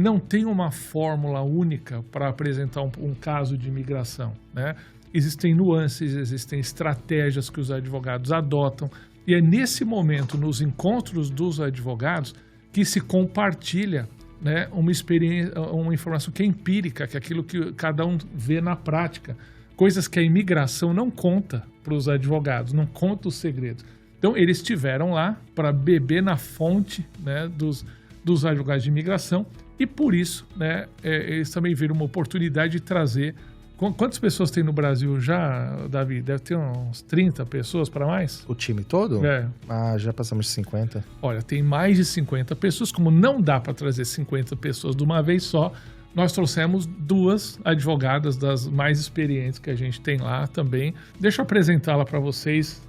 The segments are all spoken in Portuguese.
não tem uma fórmula única para apresentar um caso de imigração, né? Existem nuances, existem estratégias que os advogados adotam, e é nesse momento, nos encontros dos advogados, que se compartilha, né, uma experiência, uma informação que é empírica, que é aquilo que cada um vê na prática. Coisas que a imigração não conta para os advogados, não conta os segredos. Então, eles estiveram lá para beber na fonte, né, dos advogados de imigração, e por isso, né, eles também viram uma oportunidade de trazer. Quantas pessoas tem no Brasil já, Davi? Deve ter uns 30 pessoas para mais? O time todo? É. Já passamos de 50. Olha, tem mais de 50 pessoas. Como não dá para trazer 50 pessoas de uma vez só, nós trouxemos 2 advogadas das mais experientes que a gente tem lá também. Deixa eu apresentá-la para vocês.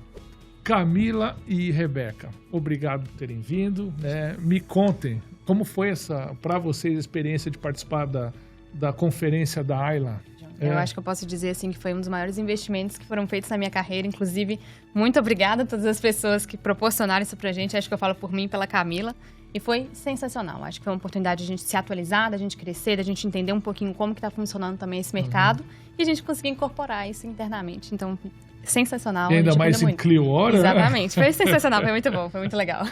Camila e Rebeca, obrigado por terem vindo, né? Me contem, como foi para vocês a experiência de participar da conferência da Ayla? Eu acho que eu posso dizer assim que foi um dos maiores investimentos que foram feitos na minha carreira. Inclusive, muito obrigada a todas as pessoas que proporcionaram isso pra gente. Acho que eu falo por mim e pela Camila. E foi sensacional. Acho que foi uma oportunidade de a gente se atualizar, da gente crescer, da gente entender um pouquinho como que tá funcionando também esse mercado. E a gente conseguir incorporar isso internamente. Então, sensacional. E ainda mais em Clearwater. Exatamente. Foi sensacional, foi muito bom, foi muito legal.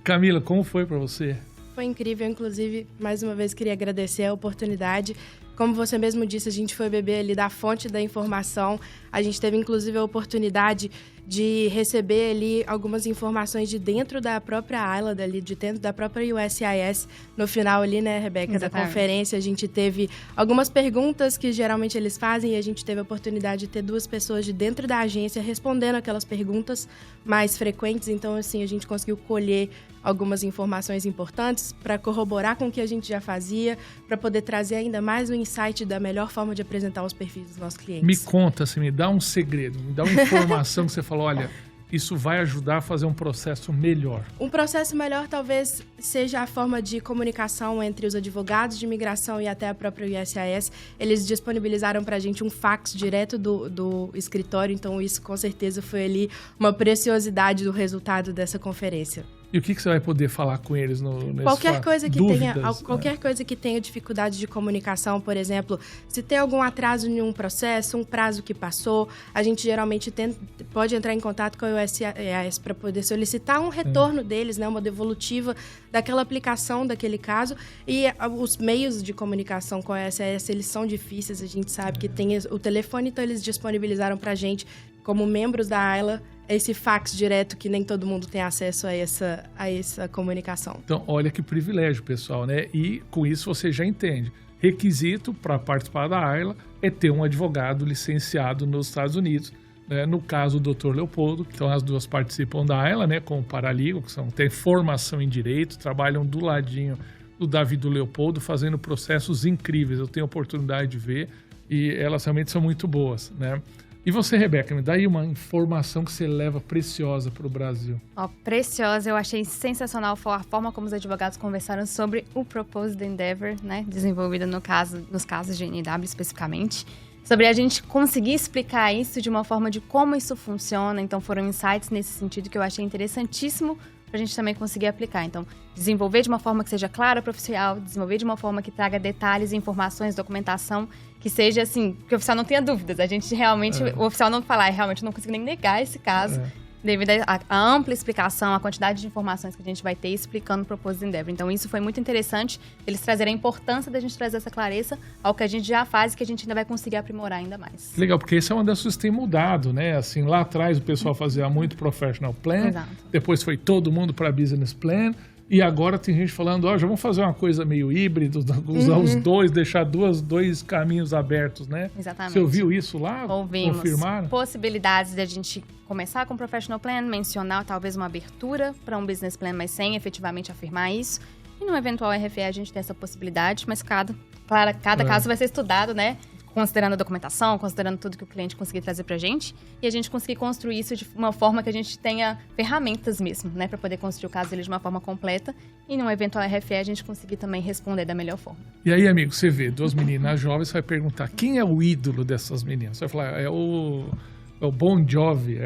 Camila, como foi pra você? Foi incrível, inclusive, mais uma vez queria agradecer a oportunidade. Como você mesmo disse, a gente foi beber ali da fonte da informação. A gente teve, inclusive, a oportunidade de receber ali algumas informações de dentro da própria Ayla, de dentro da própria USCIS. No final ali, né, Rebeca, Exatamente. Da conferência, a gente teve algumas perguntas que geralmente eles fazem e a gente teve a oportunidade de ter 2 pessoas de dentro da agência respondendo aquelas perguntas mais frequentes. Então, assim, a gente conseguiu colher algumas informações importantes para corroborar com o que a gente já fazia, para poder trazer ainda mais um insight da melhor forma de apresentar os perfis dos nossos clientes. Me conta, assim, me dá um segredo, me dá uma informação que você falou, olha, isso vai ajudar a fazer um processo melhor. Um processo melhor talvez seja a forma de comunicação entre os advogados de imigração e até a própria USCIS. Eles disponibilizaram para a gente um fax direto do escritório, então isso com certeza foi ali uma preciosidade do resultado dessa conferência. E o que você vai poder falar com eles nesse Qualquer coisa que Dúvidas, tenha, qualquer coisa que tenha dificuldade de comunicação, por exemplo, se tem algum atraso em um processo, um prazo que passou, a gente geralmente pode entrar em contato com a USCIS para poder solicitar um retorno deles, né, uma devolutiva daquela aplicação daquele caso. E os meios de comunicação com a USCIS, eles são difíceis, a gente sabe que tem o telefone, então eles disponibilizaram para a gente, como membros da Ayla, esse fax direto que nem todo mundo tem acesso a essa comunicação. Então, olha que privilégio, pessoal, né? E com isso você já entende. Requisito para participar da Ayla é ter um advogado licenciado nos Estados Unidos. Né? No caso, o Dr. Leopoldo, então as 2 participam da Ayla, né? Com o paralegal, que têm formação em direito, trabalham do ladinho do Davi e do Leopoldo, fazendo processos incríveis. Eu tenho a oportunidade de ver e elas realmente são muito boas, né? E você, Rebeca, me dá aí uma informação que você leva preciosa para o Brasil. Preciosa, eu achei sensacional a forma como os advogados conversaram sobre o Proposed Endeavor, né, desenvolvido nos casos de NW especificamente, sobre a gente conseguir explicar isso de uma forma de como isso funciona. Então foram insights nesse sentido que eu achei interessantíssimo para a gente também conseguir aplicar. Então, desenvolver de uma forma que seja clara para o oficial, desenvolver de uma forma que traga detalhes, informações, documentação, que seja assim, que o oficial não tenha dúvidas. A gente realmente, o oficial não falar, realmente não consigo nem negar esse caso, devido à ampla explicação, a quantidade de informações que a gente vai ter explicando o Proposed Endeavor. Então, isso foi muito interessante, eles trazerem a importância da gente trazer essa clareza ao que a gente já faz e que a gente ainda vai conseguir aprimorar ainda mais. Legal, porque isso é uma das coisas que tem mudado, né? Assim, lá atrás o pessoal fazia muito Professional Plan, Exato. Depois foi todo mundo para Business Plan, e agora tem gente falando, já vamos fazer uma coisa meio híbrido, usar os 2, deixar 2 caminhos abertos, né? Exatamente. Você ouviu isso lá? Ouvimos. Confirmaram? Possibilidades de a gente começar com o Professional Plan, mencionar talvez uma abertura para um Business Plan, mas sem efetivamente afirmar isso. E no eventual RFE a gente tem essa possibilidade, mas cada caso vai ser estudado, né? Considerando a documentação, considerando tudo que o cliente conseguir trazer pra gente, e a gente conseguir construir isso de uma forma que a gente tenha ferramentas mesmo, né, pra poder construir o caso dele de uma forma completa, e num eventual RFE a gente conseguir também responder da melhor forma. E aí, amigo, você vê 2 meninas jovens, você vai perguntar, quem é o ídolo dessas meninas? Você vai falar, é o Bon Jovi,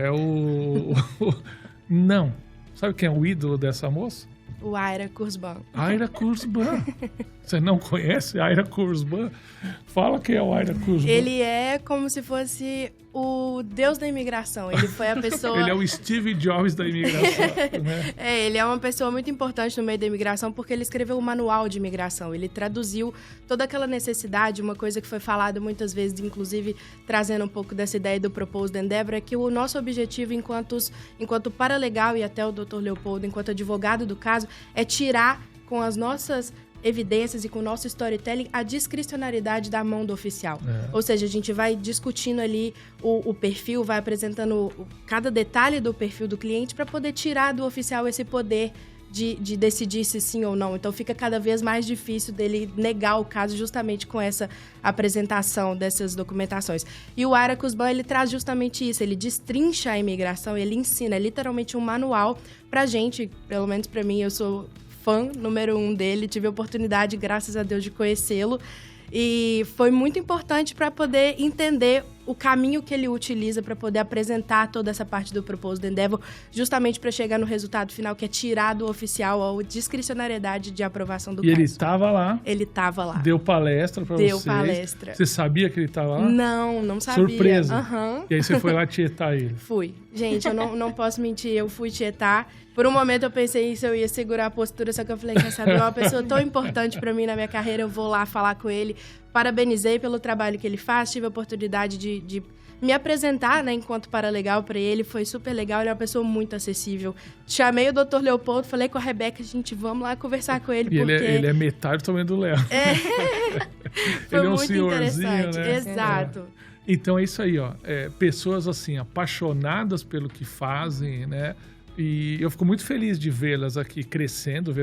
Não. Sabe quem é o ídolo dessa moça? O Ira Kurzban. Ira Kurzban. Você não conhece Ira Kurzban? Fala quem é o Ira Kurzban. Ele é como se fosse o deus da imigração. Ele foi a pessoa... Ele é o Steve Jobs da imigração, né? Ele é uma pessoa muito importante no meio da imigração porque ele escreveu o manual de imigração. Ele traduziu toda aquela necessidade, uma coisa que foi falada muitas vezes, inclusive trazendo um pouco dessa ideia do Proposed Endeavor, é que o nosso objetivo enquanto paralegal e até o Dr. Leopoldo, enquanto advogado do caso, é tirar com as nossas evidências e com o nosso storytelling a discricionariedade da mão do oficial. Ou seja, a gente vai discutindo ali o perfil, vai apresentando cada detalhe do perfil do cliente para poder tirar do oficial esse poder de decidir se sim ou não. Então fica cada vez mais difícil dele negar o caso justamente com essa apresentação dessas documentações. E o Ira Kurzban, ele traz justamente isso, ele destrincha a imigração, ele ensina, é literalmente um manual pra gente, pelo menos pra mim, eu sou fã número 1 dele, tive a oportunidade, graças a Deus, de conhecê-lo. E foi muito importante para poder entender o caminho que ele utiliza para poder apresentar toda essa parte do Proposed Endeavor, justamente para chegar no resultado final, que é tirar do oficial a discricionariedade de aprovação do caso. E ele estava lá? Ele estava lá. Deu palestra para vocês? Deu palestra. Você sabia que ele estava lá? Não sabia. Surpresa. Uhum. E aí você foi lá tietar ele? Fui. Gente, eu não posso mentir, eu fui tietar. Por um momento eu pensei se eu ia segurar a postura, só que eu falei, quer saber, é uma pessoa tão importante para mim na minha carreira, eu vou lá falar com ele. Parabenizei pelo trabalho que ele faz, tive a oportunidade de me apresentar, né, enquanto paralegal para ele, foi super legal, ele é uma pessoa muito acessível. Chamei o Dr. Leopoldo, falei com a Rebeca, gente, vamos lá conversar com ele, porque... ele é metade também do Léo. Foi ele é um muito interessante, né? Exato. Então é isso aí, ó, pessoas assim, apaixonadas pelo que fazem, né? E eu fico muito feliz de vê-las aqui crescendo,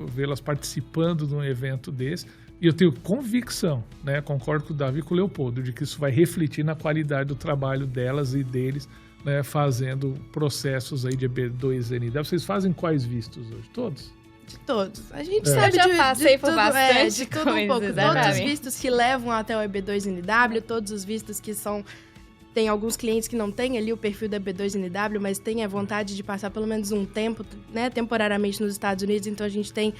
vê-las participando de um evento desse. E eu tenho convicção, né, concordo com o Davi e com o Leopoldo, de que isso vai refletir na qualidade do trabalho delas e deles, né, fazendo processos aí de EB2NW. Vocês fazem quais vistos hoje? Todos? De todos. A gente sabe eu já passei por tudo, bastante de tudo coisa, um pouco. exatamente. Todos os vistos que levam até o EB2NW, todos os vistos que são... Tem alguns clientes que não têm ali o perfil da EB2NW, mas têm a vontade de passar pelo menos um tempo, né, temporariamente nos Estados Unidos, então a gente tem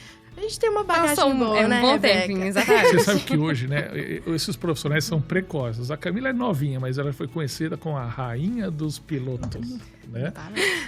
uma bagagem boa, né, bom Rebeca? tempinho, exatamente. Você sabe que hoje, né, esses profissionais são precoces. A Camila é novinha, mas ela foi conhecida como a rainha dos pilotos, né?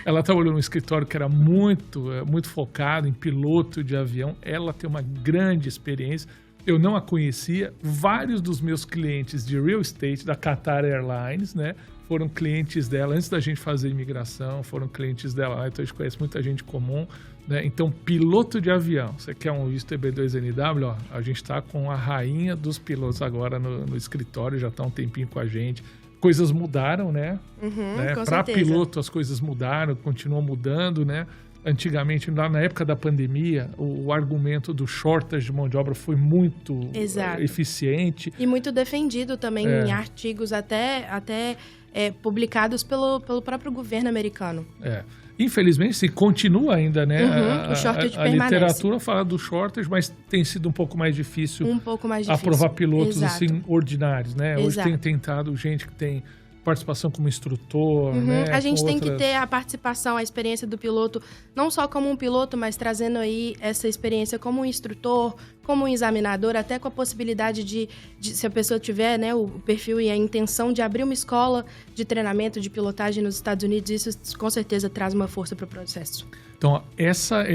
Ela trabalhou num escritório que era muito focado em piloto de avião. Ela tem uma grande experiência. Eu não a conhecia. Vários dos meus clientes de real estate da Qatar Airlines, né, foram clientes dela antes da gente fazer imigração, foram clientes dela lá, então a gente conhece muita gente comum, né? Então, piloto de avião, você quer um visto EB2NW, ó, a gente está com a rainha dos pilotos agora no escritório, já está um tempinho com a gente. Coisas mudaram, né? Para piloto as coisas mudaram, continuam mudando, né? Antigamente, na época da pandemia, o argumento do shortage de mão de obra foi muito eficiente. E muito defendido também em artigos até publicados pelo próprio governo americano. Infelizmente, se continua ainda, né? O shortage a literatura fala do shortage, mas tem sido um pouco mais difícil, aprovar pilotos assim, ordinários, né? Hoje tem tentado gente que tem participação como instrutor, né? A gente tem que ter a participação, a experiência do piloto, não só como um piloto, mas trazendo aí essa experiência como um instrutor, como um examinador, até com a possibilidade de se a pessoa tiver, né, o perfil e a intenção de abrir uma escola de treinamento de pilotagem nos Estados Unidos, isso com certeza traz uma força para o processo. Então, essa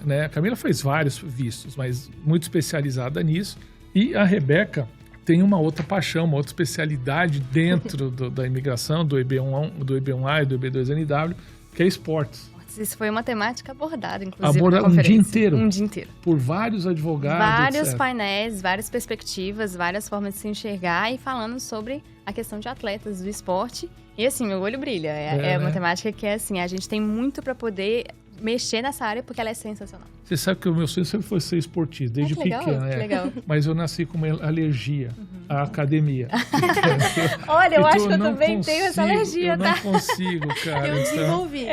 né, a Camila fez vários vistos, mas muito especializada nisso, e a Rebeca tem uma outra paixão, uma outra especialidade dentro da imigração, do EB1A e do EB2NW, que é esportes. Isso foi uma temática abordada, inclusive, um dia inteiro. Um dia inteiro. Por vários advogados, vários etc. painéis, várias perspectivas, várias formas de se enxergar e falando sobre a questão de atletas do esporte. E assim, meu olho brilha. É uma temática que, assim, a gente tem muito para poder mexer nessa área porque ela é sensacional. Você sabe que o meu sonho sempre foi ser esportista, desde pequeno. Legal. Mas eu nasci com uma alergia à academia. Olha, eu acho que eu também tenho essa alergia, tá? Eu não consigo, cara. Eu desenvolvi.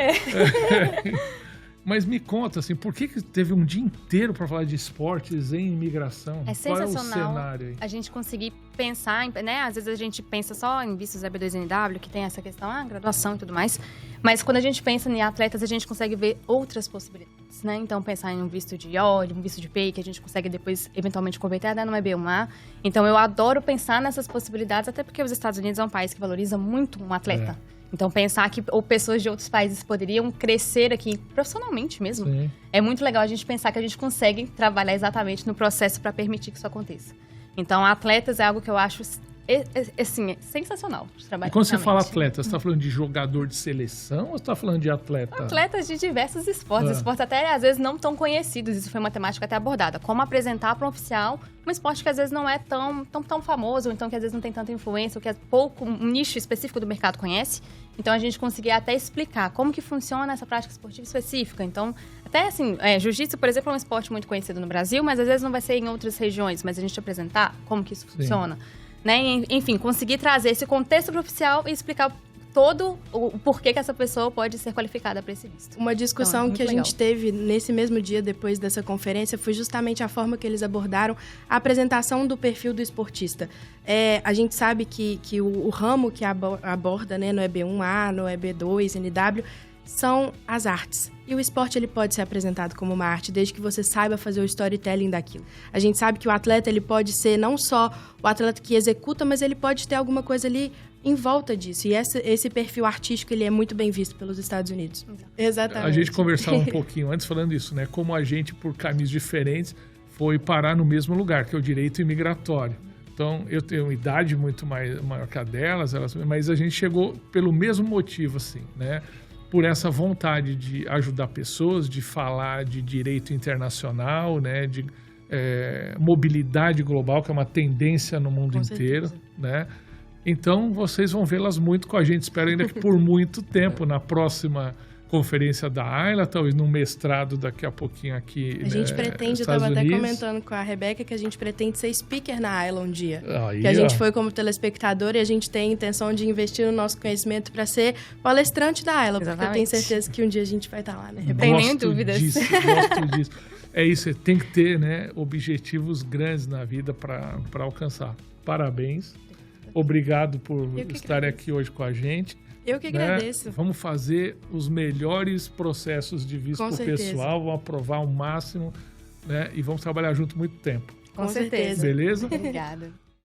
Mas me conta, assim, por que teve um dia inteiro para falar de esportes em imigração? É Qual é o sensacional cenário aí? a gente conseguir pensar, né? Às vezes a gente pensa só em vistos EB2NW, que tem essa questão, graduação e tudo mais. Mas quando a gente pensa em atletas, a gente consegue ver outras possibilidades, né? Então, pensar em um visto de IO, um visto de PEI, que a gente consegue depois, eventualmente, converter até no EB1A. Então, eu adoro pensar nessas possibilidades, até porque os Estados Unidos é um país que valoriza muito um atleta. Então, pensar que ou pessoas de outros países poderiam crescer aqui profissionalmente mesmo. Sim. É muito legal a gente pensar que a gente consegue trabalhar exatamente no processo para permitir que isso aconteça. Então, atletas é algo que eu acho assim, sensacional de trabalhar. E quando você fala internamente. atleta, você está falando de jogador de seleção ou você está falando de atleta? Atletas de diversos esportes, esportes até às vezes não tão conhecidos, isso foi uma temática até abordada. Como apresentar para um oficial um esporte que às vezes não é tão famoso, ou então que às vezes não tem tanta influência, ou que é pouco, um nicho específico do mercado conhece. Então a gente conseguia até explicar como que funciona essa prática esportiva específica. Então, até assim, jiu-jitsu, por exemplo, é um esporte muito conhecido no Brasil, mas às vezes não vai ser em outras regiões, mas a gente apresentar como que isso funciona. Né? Enfim, conseguir trazer esse contexto pro oficial e explicar todo o porquê que essa pessoa pode ser qualificada para esse visto. Uma discussão Então, que a legal. gente teve nesse mesmo dia, depois dessa conferência, foi justamente a forma que eles abordaram a apresentação do perfil do esportista. A gente sabe que o ramo que aborda, né, no EB1A, no EB2, NW, são as artes. E o esporte ele pode ser apresentado como uma arte, desde que você saiba fazer o storytelling daquilo. A gente sabe que o atleta ele pode ser não só o atleta que executa, mas ele pode ter alguma coisa ali em volta disso. E esse perfil artístico ele é muito bem visto pelos Estados Unidos. Exatamente. A gente conversava um pouquinho antes falando isso, né? Como a gente, por caminhos diferentes, foi parar no mesmo lugar, que é o direito imigratório. Então, eu tenho uma idade muito maior que a delas, mas a gente chegou pelo mesmo motivo, assim, né? Por essa vontade de ajudar pessoas, de falar de direito internacional, né? De mobilidade global, que é uma tendência no mundo inteiro, né? Então, vocês vão vê-las muito com a gente, espero ainda que por muito tempo, na próxima conferência da AILA, talvez num mestrado daqui a pouquinho aqui. A gente pretende, eu estava até comentando com a Rebeca, que a gente pretende ser speaker na AILA um dia. Aí, que a gente foi como telespectador e a gente tem a intenção de investir no nosso conhecimento para ser palestrante da AILA, porque eu tenho certeza que um dia a gente vai estar lá, né, Rebeca? Tem nem dúvidas. Gosto disso. É isso, tem que ter, né, objetivos grandes na vida para alcançar. Parabéns. Obrigado por estar aqui hoje com a gente. Eu que agradeço. Vamos fazer os melhores processos de visto para o pessoal, vamos aprovar o máximo, né? E vamos trabalhar junto muito tempo. Com certeza. Beleza? Obrigada.